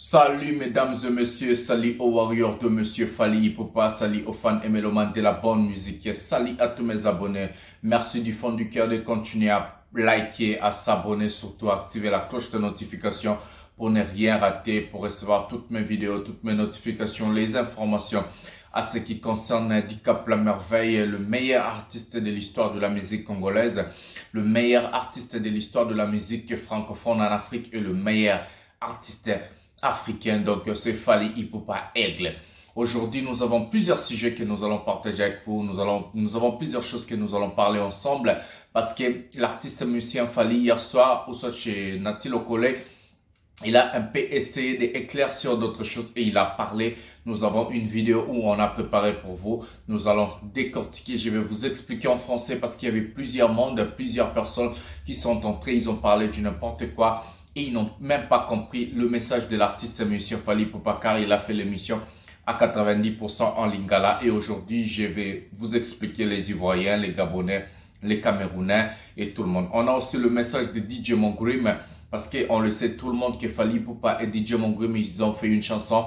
Salut mesdames et messieurs, salut aux warriors de monsieur Fally Ipupa, salut aux fans et mélomanes de la bonne musique, salut à tous mes abonnés. Merci du fond du cœur de continuer à liker, à s'abonner, surtout à activer la cloche de notification pour ne rien rater, pour recevoir toutes mes vidéos, toutes mes notifications, les informations à ce qui concerne Dicap la Merveille, le meilleur artiste de l'histoire de la musique congolaise, le meilleur artiste de l'histoire de la musique francophone en Afrique et le meilleur artiste africain, donc c'est Fally Ipupa Aigle. Aujourd'hui, nous avons plusieurs sujets que nous allons partager avec vous. Nous avons plusieurs choses que nous allons parler ensemble parce que l'artiste musicien Fally, hier soir, ou soit chez Nati Lokole, il a un peu essayé d'éclaircir d'autres choses et il a parlé. Nous avons une vidéo où on a préparé pour vous. Nous allons décortiquer. Je vais vous expliquer en français parce qu'il y avait plusieurs mondes, plusieurs personnes qui sont entrées. Ils ont parlé du n'importe quoi. Et ils n'ont même pas compris le message de l'artiste musicien Fally Ipupa car il a fait l'émission à 90% en lingala. Et aujourd'hui, je vais vous expliquer les Ivoiriens, les Gabonais, les Camerounais et tout le monde. On a aussi le message de DJ Mongrim parce qu'on le sait tout le monde que Fally Ipupa et DJ Mongrim, ils ont fait une chanson.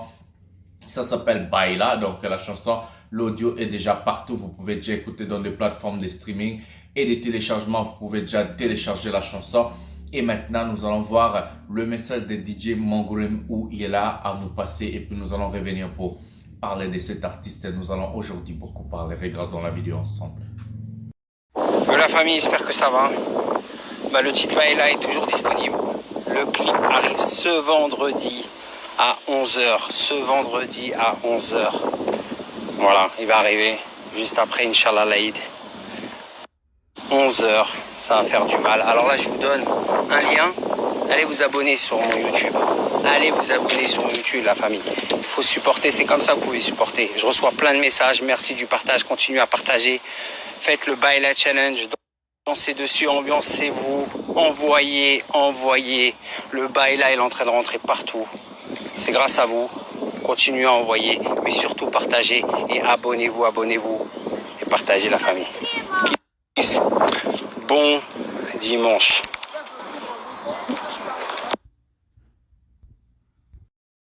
Ça s'appelle Baila. Donc la chanson, l'audio est déjà partout. Vous pouvez déjà écouter dans des plateformes de streaming et des téléchargements. Vous pouvez déjà télécharger la chanson. Et maintenant, nous allons voir le message de DJ Mongrim où il est là à nous passer. Et puis, nous allons revenir pour parler de cet artiste. Nous allons aujourd'hui beaucoup parler. Regardons la vidéo ensemble. La famille, j'espère que ça va. Le titre Baila est toujours disponible. Le clip arrive ce vendredi à 11h. Ce vendredi à 11h. Voilà, il va arriver juste après Inch'Allah l'Aïd. 11h, ça va faire du mal. Alors là, je vous donne un lien. Allez vous abonner sur mon YouTube. Allez vous abonner sur YouTube, la famille. Il faut supporter, c'est comme ça que vous pouvez supporter. Je reçois plein de messages. Merci du partage. Continuez à partager. Faites le Baila Challenge. Dansez dessus, ambiancez-vous. Envoyez. Le Baila est en train de rentrer partout. C'est grâce à vous. Continuez à envoyer. Mais surtout, partagez. Et abonnez-vous. Et partagez, la famille. Bon dimanche.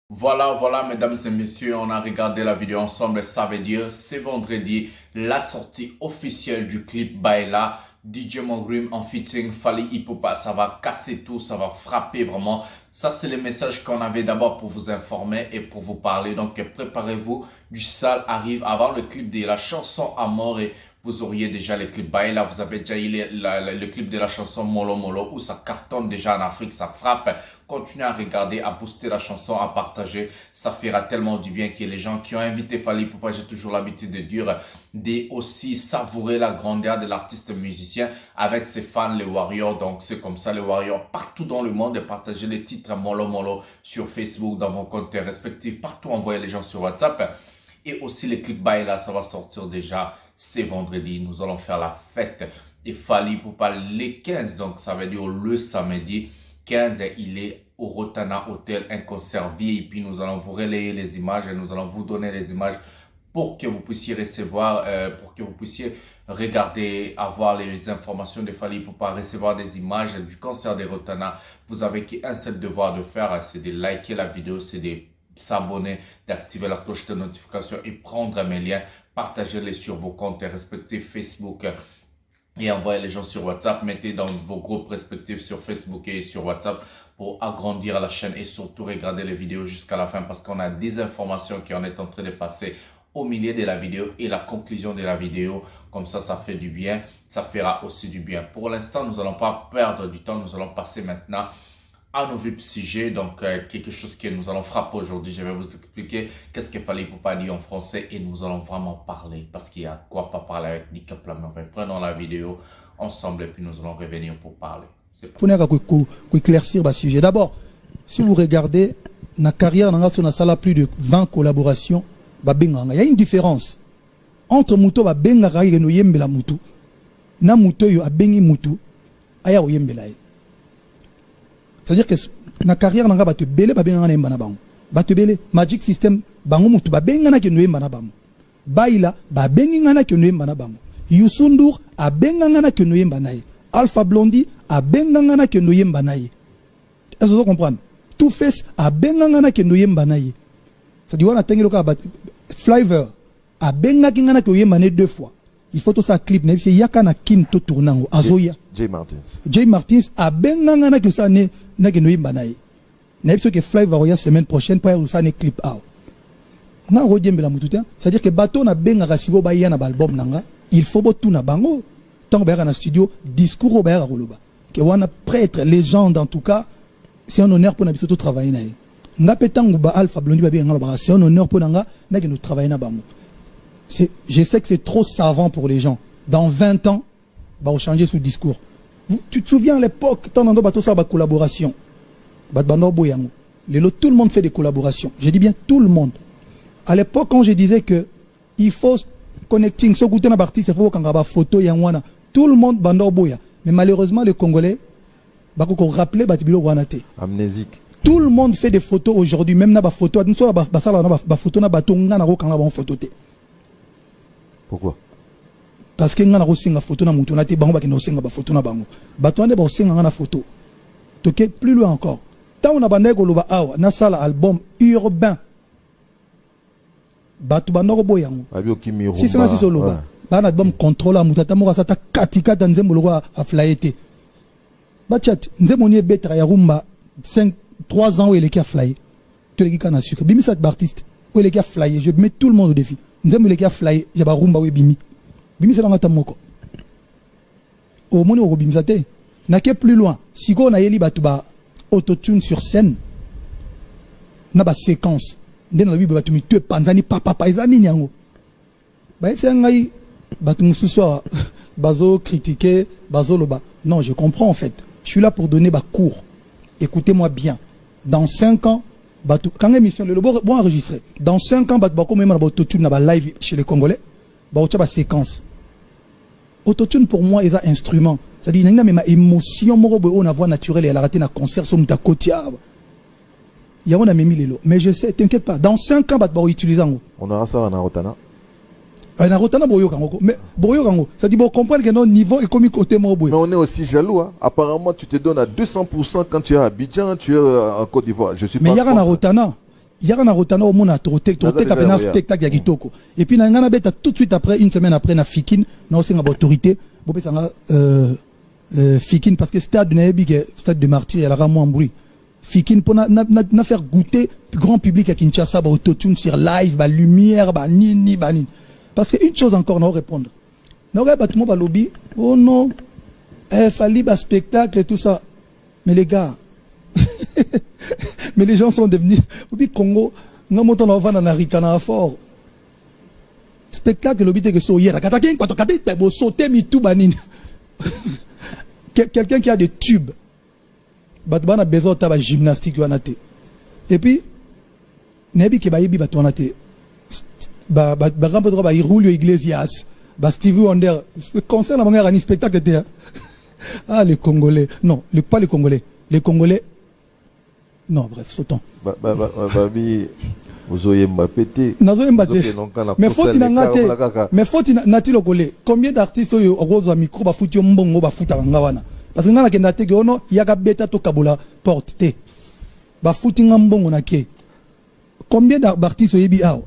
Voilà, mesdames et messieurs, on a regardé la vidéo ensemble. Ça veut dire, c'est vendredi, la sortie officielle du clip Baila. DJ Mongrim en featuring Fally Ipupa, ça va casser tout, ça va frapper vraiment. Ça, c'est le message qu'on avait d'abord pour vous informer et pour vous parler. Donc, préparez-vous, du sale arrive avant le clip de la chanson à mort et vous auriez déjà le clip Baila, vous avez déjà eu le clip de la chanson Molo Molo où ça cartonne déjà en Afrique, ça frappe. Continuez à regarder, à booster la chanson, à partager. Ça fera tellement du bien que les gens qui ont invité Fally Ipupa, j'ai toujours l'habitude de dire, de aussi savourer la grandeur de l'artiste musicien avec ses fans, les Warriors. Donc c'est comme ça, les Warriors partout dans le monde, partagez les titres Molo Molo sur Facebook, dans vos comptes respectifs, partout envoyez les gens sur WhatsApp. Et aussi les clips Baila, ça va sortir déjà. C'est vendredi, nous allons faire la fête. Et Fally Ipupa les 15, donc ça veut dire le samedi 15, il est au Rotana Hotel, un concert VIP. Nous allons vous relayer les images et nous allons vous donner les images pour que vous puissiez recevoir, pour que vous puissiez regarder, avoir les informations de Fally Ipupa, recevoir des images du concert de Rotana. Vous avez qu'un seul devoir de faire, c'est de liker la vidéo, c'est de s'abonner, d'activer la cloche de notification et prendre mes liens. Partagez-les sur vos comptes respectifs Facebook et envoyez les gens sur WhatsApp. Mettez dans vos groupes respectifs sur Facebook et sur WhatsApp pour agrandir la chaîne et surtout regardez les vidéos jusqu'à la fin parce qu'on a des informations qui en est en train de passer au milieu de la vidéo et la conclusion de la vidéo. Comme ça, ça fait du bien. Ça fera aussi du bien. Pour l'instant, nous n'allons pas perdre du temps. Nous allons passer maintenant à nos vifs sujets, donc quelque chose que nous allons frapper aujourd'hui. Je vais vous expliquer qu'est-ce qu'il fallait pour pas dire en français et nous allons vraiment parler parce qu'il y a quoi pas parler avec Dicap la Merveille. Prenons la vidéo ensemble et puis nous allons revenir pour parler. Pour éclaircir le sujet. D'abord, si vous regardez, dans la carrière, on a plus de 20 collaborations. Il y a une différence entre Mouto et Benga et Noyembela Moutou. Na Mouto yo a Bengi Moutou, aya Oyembela. C'est-à-dire que na carrière nanga batu belé ba benga na mbana bango. Batu belé Magic System bango mutu ba benga na ke noye mbana bango. Baila ba benga na ke noye mbana bango. Youssou N'Dour a benga na ke noye mbana ye. Alpha Blondy a benga na ke noye mbana ye. Est-ce que vous comprenez? Tout fait a benganga kendo yemba na ye. Ça dit wana tangelo ka Flavor a bengaki ngana ko yemba ne 2 fois. Il faut tout ça clip na c'est yaka na kin to tournango azoya. Jay Martins a benganga na que ça ne na kendo yemba na ye. Na biso que Flavor ya semaine prochaine pour ça ne clip out. Na rodjembela mututa, c'est-à-dire que bateau na bengaka sibo ba ya na album nanga, il faut botu na bango. Tant ba na studio discours ba ya roloba. Que wana prêtre légende en tout cas. C'est un honneur pour nous de travailler. Alpha Blondy, c'est un honneur pour nous travailler. Je sais que c'est trop savant pour les gens. Dans 20 ans, on va changer ce discours. Tu te souviens à l'époque, quand on a une collaboration, tout le monde fait des collaborations. Je dis bien tout le monde. À l'époque, quand je disais que il faut connecting, tout le monde mais malheureusement, les Congolais, amnésique. Tout le monde fait des photos aujourd'hui, même na ba photo, Pourquoi? Parce que ngana rosinga photo na mutu na te bango ba kino singa ba photo na bango. Batwande ba singa ngana photo. Toke plus loin encore. Tant on a bandé ko loba awa na sala album urbain. Batu banoko boyango. Si c'est na si solo ba. Ba na album contrôle mutu ta mo sata katika tanzembo loko a flyete. Bachat, nzemoni betra ya rumba 3 ans où il est qui a flyé. Tout les qui a sucre. Bimi cet artiste où il est qui a flyé. Je mets tout le monde au défi. Nzemoni qui a flyé, j'ai ba rumba où bimi. Bimi c'est dans la tamoko. Au monde où bimi sate. N'a que plus loin. Si go na yeli batuba autotune sur scène. Na ba séquence. Ndena la bible batumi tu panzani papa paisani nyango. Ba c'est ngai batumu ce soir bazo critiquer bazo loba. Non, je comprends en fait. Je suis là pour donner ma cours. Écoutez-moi bien. Dans 5 ans, quand l'émission, le bon enregistré. Dans 5 ans, comme même autotune na live chez les Congolais, ba séquence. Autotune pour moi est un instrument. C'est-à-dire il y a même émotion on a voix naturelle et elle a raté un concert sur ta côtière. Il y a on a mis les lots. Mais je sais, t'inquiète pas. Dans 5 ans, ba utiliser. On aura ça en Arotana. Mais ça dit bon comprendre que notre niveau est comme côté mais on est aussi jaloux hein. Apparemment tu te donnes à 200% quand tu es à Abidjan, tu es en Côte d'Ivoire. Je suis mais il y a un Rotana au monde à trotter un spectacle à Kitoko et puis na beta tout de suite après une semaine après na Fikin na aussi na autorité bopé ça Fikin parce que stade de Martyr il y a la moins bruit Fikin pour na faire goûter grand public à Kinshasa ba autotune sur live ba lumière ba nini. Parce qu'une chose encore, non répondre. Non, tout le monde lobby. Oh non, fallait un spectacle et tout ça. Mais les gars, mais les gens sont devenus. Au Congo, nous montons en van en Arikana fort. Spectacle, lobby que so hier. Quelqu'un qui a des tubes. Batban a besoin de gymnastique. Et puis, Nebi qui baïbi batouanate. Irulio Iglesias, Stevie Wonder, concert un spectacle était. Ah, les Congolais. Non, pas les Congolais. Les Congolais. Non, bref, sautons. Vous auriez m'appété. Mais faut-il nati le Congolais. Combien d'artistes au rose micro ba foutu mbongo ba futa ngawana. Parce que ngana kenda te ono yaka beta to kabula porte te. Ba fouti ngambongo na ke. Combien d'artistes au yebi aw?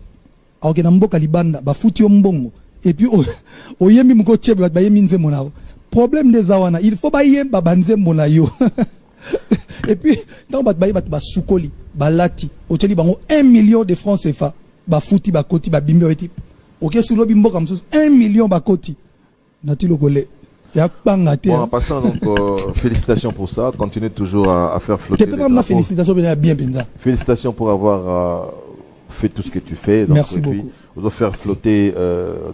Alors que Namboka Libanda, ba foutu mbongo. Et puis, au yemi mko chebe, ba yemi nzembo na. Problème des awana, il faut ba yemba ba nzembo na yo. Et puis, dans ba soukoli, ba lati, au tcheli bango 1 million de francs CFA, ba fouti, ba koti, ba bimbi, ba ok, sous le bimbo comme ça, 1 million ba koti. Nati le golé. Bon, en passant donc, félicitations pour ça, continuez toujours à faire flotter. Félicitations pour avoir fait tout ce que tu fais. Donc, merci beaucoup. On doit faire flotter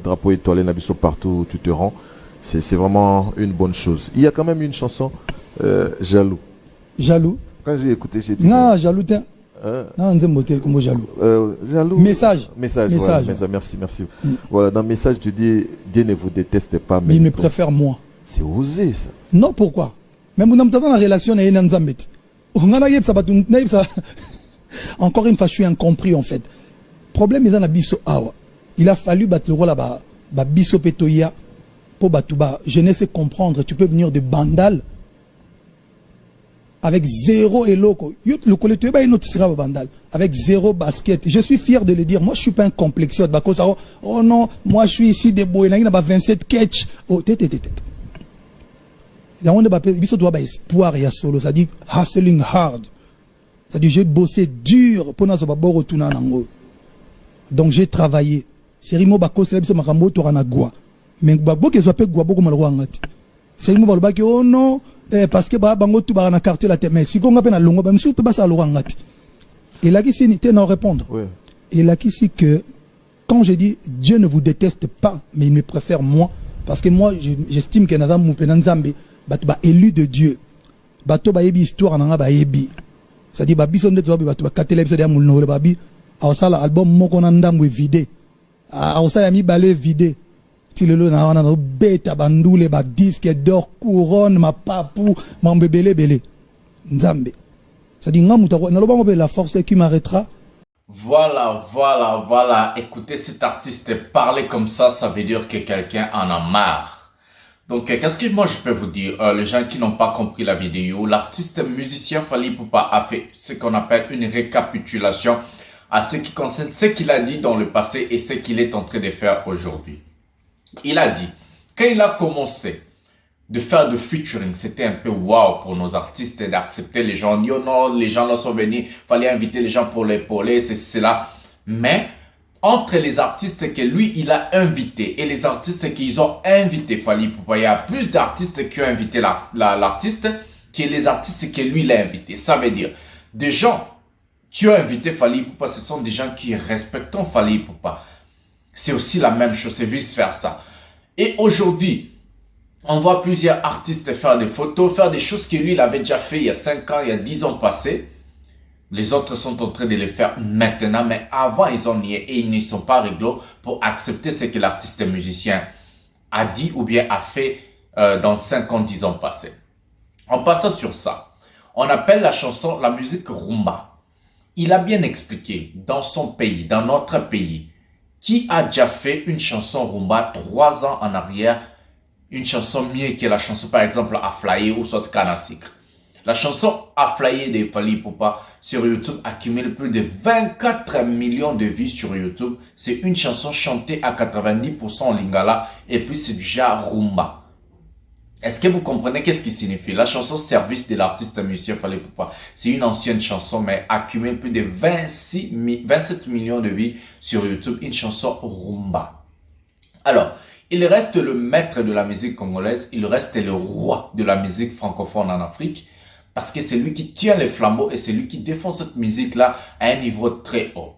drapeau étoilé Nabiso partout où tu te rends. C'est vraiment une bonne chose. Il y a quand même une chanson, Jaloux. Jaloux. Quand j'ai écouté, j'ai dit. Non, Jaloux, non, comme Jaloux. Jaloux. Message. Voilà, merci. Voilà, dans le message, tu dis, Dieu ne vous déteste pas, mais il me préfère moi. C'est osé, ça. Non, pourquoi? Même si nous avons la relation, encore une fois, je suis incompris en fait. Problème est dans la biso awa. Il a fallu battre le rôle là-bas, biso petoya, pour batouba. Je ne sais comprendre. Tu peux venir de Bandal avec zéro eloko. Le collecteur est notre sera bandal avec zéro basket. Je suis fier de le dire. Moi, je suis pas un complexé. Oh non, moi je suis ici des boys. Il y a 27 catch. Oh, tête. Il y a un espoir et solo. Ça dit hustling hard. Ça dit j'ai bossé dur pour nous retourner en Angola. Donc j'ai travaillé. C'est Rimo Bako, c'est la makambo torana gwa. Mais Bako qui soit gwa beaucoup malroi ngati. C'est Rimo Bako oh non parce que bango tout ba na quartier la mais si qu'on appelle na longo ba monsieur peut pas ça lorwa ngati. Et là qui c'est n'était non répondre. Oui. Et là qui c'est que quand je dis Dieu ne vous déteste pas mais il me préfère moi parce que moi j'estime que nazam mupena nzambe ba élu de Dieu. Bato ba yebi histoire na ba yebi. Ça dit ba biso ndezo ba to katela biso ya mulno le babi. A osala album moko na ndamwe vidé. A osala mi balé vidé. Ti lelo na wana no beta bandule ba disque d'or couronne ma papou mon bébé belé. Nzambe. Ça dit nga muta na lobango be la force qui m'arrêtera. Voilà. Écoutez cet artiste parler comme ça veut dire que quelqu'un en a marre. Donc, qu'est-ce que moi je peux vous dire, les gens qui n'ont pas compris la vidéo, l'artiste musicien Fally Ipupa a fait ce qu'on appelle une récapitulation à ce qui concerne ce qu'il a dit dans le passé et ce qu'il est en train de faire aujourd'hui. Il a dit, quand il a commencé de faire de featuring, c'était un peu wow pour nos artistes d'accepter les gens. On dit, oh non, les gens là sont venus, fallait inviter les gens pour l'épauler, c'est cela. Mais, entre les artistes que lui, il a invités et les artistes qu'ils ont invités, Fally Ipupa, il y a plus d'artistes qui ont invité l'artiste que les artistes que lui, il a invités. Ça veut dire, des gens qui ont invité Fally Ipupa, ce sont des gens qui respectent Fally Ipupa. C'est aussi la même chose, c'est vice-versa. Et aujourd'hui, on voit plusieurs artistes faire des photos, faire des choses que lui, il avait déjà fait il y a 5 ans, il y a 10 ans passés. Les autres sont en train de les faire maintenant, mais avant, ils ont nié et ils ne sont pas réglo pour accepter ce que l'artiste musicien a dit ou bien a fait dans 5 ans, 10 ans passés. En passant sur ça, on appelle la chanson, la musique rumba. Il a bien expliqué dans son pays, dans notre pays, qui a déjà fait une chanson rumba 3 ans en arrière, une chanson mieux que la chanson par exemple Aflaye ou Sot Kanasik. La chanson Aflaye de Fally Ipupa sur YouTube accumule plus de 24 millions de vues sur YouTube. C'est une chanson chantée à 90% en lingala et puis c'est du genre rumba. Est-ce que vous comprenez qu'est-ce qui signifie? La chanson Service de l'artiste musicien Fally Ipupa, c'est une ancienne chanson mais accumule plus de 27 millions de vues sur YouTube, une chanson rumba. Alors, il reste le maître de la musique congolaise, il reste le roi de la musique francophone en Afrique parce que c'est lui qui tient les flambeaux et c'est lui qui défend cette musique-là à un niveau très haut.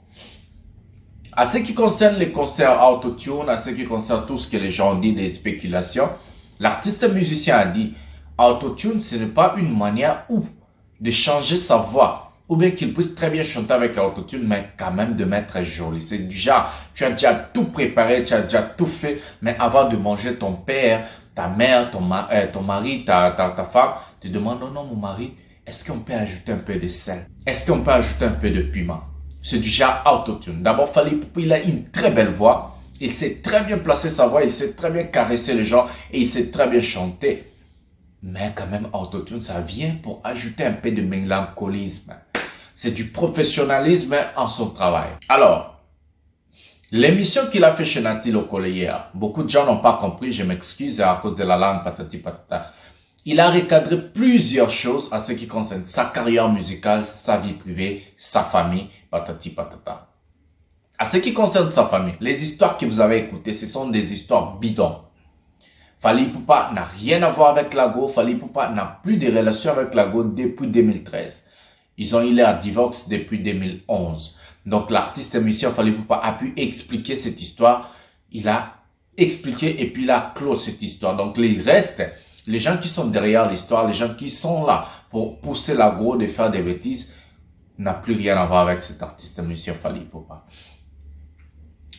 À ce qui concerne les concerts autotune, à ce qui concerne tout ce que les gens disent des spéculations, l'artiste musicien a dit autotune, ce n'est pas une manière de changer sa voix ou bien qu'il puisse très bien chanter avec autotune, mais quand même de mettre joli. C'est du genre, tu as déjà tout préparé, tu as déjà tout fait, mais avant de manger ton père, ta mère, ton mari, ta femme, te demande, non, mon mari, est-ce qu'on peut ajouter un peu de sel? Est-ce qu'on peut ajouter un peu de piment? C'est du genre autotune. D'abord, Fally Ipupa, il a une très belle voix. Il sait très bien placer sa voix, il sait très bien caresser les gens et il sait très bien chanter. Mais quand même, autotune, ça vient pour ajouter un peu de mélancolisme. C'est du professionnalisme en son travail. Alors, l'émission qu'il a fait chez Nati Lokole hier, beaucoup de gens n'ont pas compris, je m'excuse à cause de la langue patati patata. Il a recadré plusieurs choses à ce qui concerne sa carrière musicale, sa vie privée, sa famille, patati patata. À ce qui concerne sa famille, les histoires que vous avez écoutées, ce sont des histoires bidons. Fally Ipupa n'a rien à voir avec Lago. Fally Ipupa n'a plus de relation avec Lago depuis 2013. Ils ont eu leur divorce depuis 2011. Donc l'artiste musicien Fally Ipupa a pu expliquer cette histoire. Il a expliqué et puis il a clos cette histoire. Donc il reste les gens qui sont derrière l'histoire, les gens qui sont là pour pousser Lago de faire des bêtises, n'a plus rien à voir avec cet artiste musicien Fally Ipupa.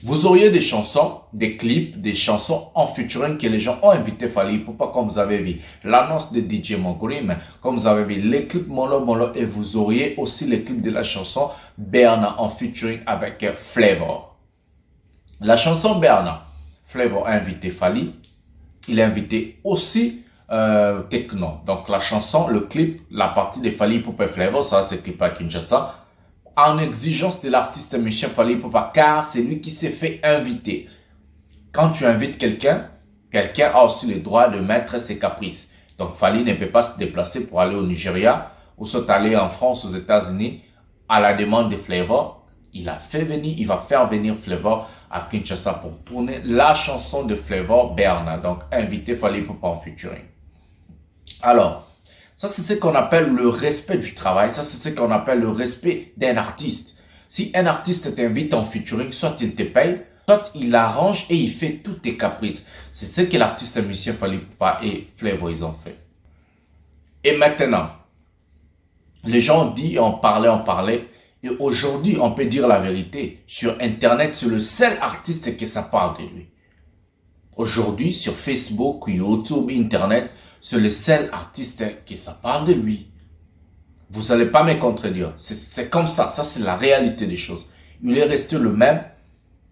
Vous auriez des chansons, des clips, des chansons en featuring que les gens ont invité Fally Ipupa, comme vous avez vu l'annonce de DJ Mongrim, comme vous avez vu les clips Molo Molo, et vous auriez aussi les clips de la chanson Berna en featuring avec Flavor. La chanson Berna, Flavor a invité Fally, il a invité aussi techno. Donc la chanson, le clip, la partie de Fally Ipupa et Flavor, ça c'est clip à Kinshasa, en exigence de l'artiste Michel Fally Ipupa, car c'est lui qui s'est fait inviter. Quand tu invites quelqu'un, quelqu'un a aussi le droit de mettre ses caprices. Donc Fally ne peut pas se déplacer pour aller au Nigeria ou soit aller en France, aux États-Unis à la demande de Flavor. Il va faire venir Flavor à Kinshasa pour tourner la chanson de Flavor, Berna. Donc inviter Fally Ipupa en featuring. Alors, ça c'est ce qu'on appelle le respect du travail. Ça c'est ce qu'on appelle le respect d'un artiste. Si un artiste t'invite en featuring, soit il te paye, soit il arrange et il fait tous tes caprices. C'est ce que l'artiste Michel Fally Ipupa et Flavor ils ont fait. Et maintenant, les gens ont dit, on parlait. Et aujourd'hui, on peut dire la vérité. Sur Internet, c'est le seul artiste que ça parle de lui. Aujourd'hui, sur Facebook, YouTube, Internet, c'est le seul artiste qui ça parle de lui. Vous n'allez pas me contredire. C'est comme ça. Ça, c'est la réalité des choses. Il est resté le même.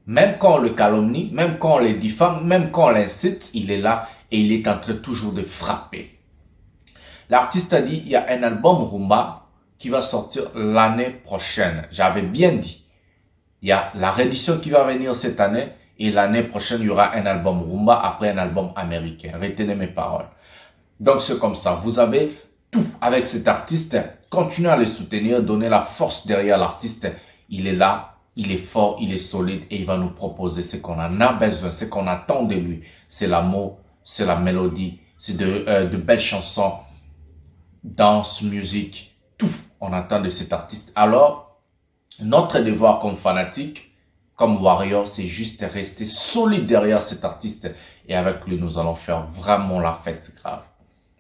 Même quand on le calomnie, même quand on le diffame, même quand on l'incite, il est là et il est en train toujours de frapper. L'artiste a dit, il y a un album Rumba qui va sortir l'année prochaine. J'avais bien dit. Il y a la réédition qui va venir cette année et l'année prochaine, il y aura un album Rumba après un album américain. Retenez mes paroles. Donc, c'est comme ça. Vous avez tout avec cet artiste. Continuez à le soutenir, donnez la force derrière l'artiste. Il est là, il est fort, il est solide et il va nous proposer ce qu'on en a besoin, ce qu'on attend de lui. C'est l'amour, c'est la mélodie, c'est de belles chansons, danse, musique, tout. On attend de cet artiste. Alors, notre devoir comme fanatique, comme warrior, c'est juste rester solide derrière cet artiste. Et avec lui, nous allons faire vraiment la fête grave.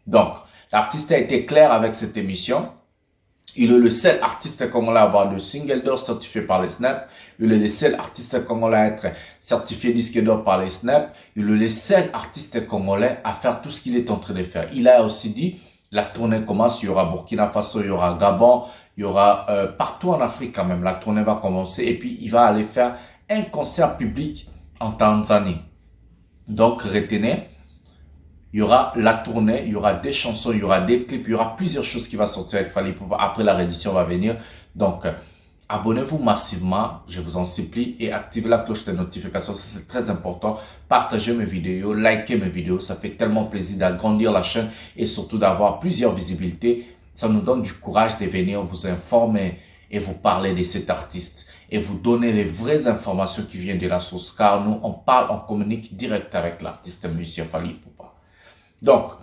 Donc, l'artiste a été clair avec cette émission. Il est le seul artiste congolais à avoir le single d'or certifié par les Snap. Il est le seul artiste congolais à être certifié disque d'or par les Snap. Il est le seul artiste congolais à faire tout ce qu'il est en train de faire. Il a aussi dit, la tournée commence, il y aura Burkina Faso, il y aura Gabon, il y aura partout en Afrique quand même. La tournée va commencer et puis il va aller faire un concert public en Tanzanie. Donc retenez, il y aura la tournée, il y aura des chansons, il y aura des clips, il y aura plusieurs choses qui vont sortir avec Fally Ipupa. Après la réédition va venir. Donc, abonnez-vous massivement, je vous en supplie, et activez la cloche de notification, ça c'est très important. Partagez mes vidéos, likez mes vidéos, ça fait tellement plaisir d'agrandir la chaîne et surtout d'avoir plusieurs visibilités. Ça nous donne du courage de venir vous informer et vous parler de cet artiste et vous donner les vraies informations qui viennent de la source, car nous, on parle, on communique direct avec l'artiste Monsieur Fally Ipupa. Donc,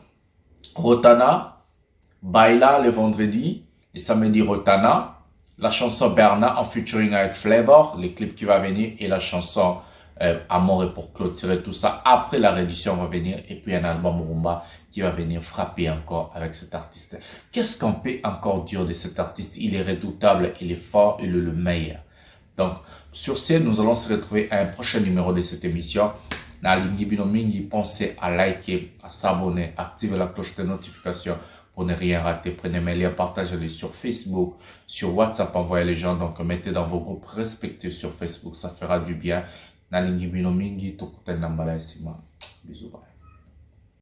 Rotana, Baila le vendredi, le samedi Rotana, la chanson Berna en featuring avec Flavor, les clips qui va venir et la chanson Amour pour clôturer tout ça. Après la réédition va venir et puis un album Rumba qui va venir frapper encore avec cet artiste. Qu'est-ce qu'on peut encore dire de cet artiste? Il est redoutable, il est fort, il est le meilleur. Donc, sur ce, nous allons se retrouver à un prochain numéro de cette émission. Nalingi Bino Mingi, pensez à liker, à s'abonner, activer la cloche de notification pour ne rien rater. Prenez mes liens, partagez-les sur Facebook, sur WhatsApp, envoyez les gens. Donc, mettez dans vos groupes respectifs sur Facebook, ça fera du bien. Nalingi Bino Mingi, Tokuten Nambala Sima. Bisous, bye.